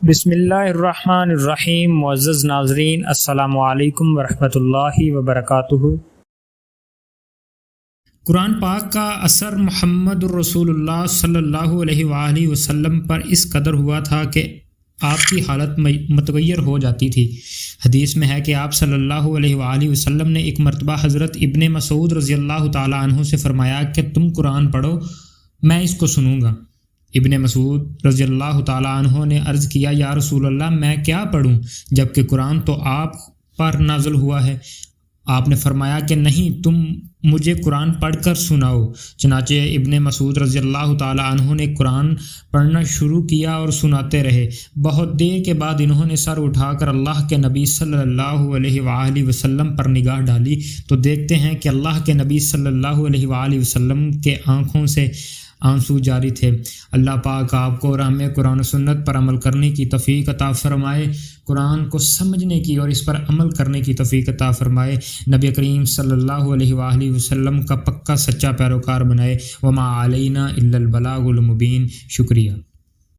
بسم اللہ الرحمن الرحیم۔ معزز ناظرین، السلام علیکم ورحمۃ اللہ وبرکاتہ۔ قرآن پاک کا اثر محمد الرسول اللہ صلی اللہ علیہ وآلہ وسلم پر اس قدر ہوا تھا کہ آپ کی حالت متغیر ہو جاتی تھی۔ حدیث میں ہے کہ آپ صلی اللہ علیہ وآلہ وسلم نے ایک مرتبہ حضرت ابن مسعود رضی اللہ تعالیٰ عنہ سے فرمایا کہ تم قرآن پڑھو، میں اس کو سنوں گا۔ ابن مسعود رضی اللہ تعالیٰ عنہ نے عرض کیا، یا رسول اللہ، میں کیا پڑھوں جبکہ قرآن تو آپ پر نازل ہوا ہے؟ آپ نے فرمایا کہ نہیں، تم مجھے قرآن پڑھ کر سناؤ۔ چنانچہ ابن مسعود رضی اللہ تعالیٰ عنہ نے قرآن پڑھنا شروع کیا اور سناتے رہے۔ بہت دیر کے بعد انہوں نے سر اٹھا کر اللہ کے نبی صلی اللہ علیہ وآلہ وسلم پر نگاہ ڈالی تو دیکھتے ہیں کہ اللہ کے نبی صلی اللہ علیہ وآلہ وسلم کے آنکھوں سے آنسو جاری تھے۔ اللہ پاک آپ کو راہ میں قرآن و سنت پر عمل کرنے کی توفیق عطا فرمائے، قرآن کو سمجھنے کی اور اس پر عمل کرنے کی توفیق عطا فرمائے، نبی کریم صلی اللہ علیہ وآلہ وسلم کا پکا سچا پیروکار بنائے۔ وما علینا الا البلاغ المبین۔ شکریہ۔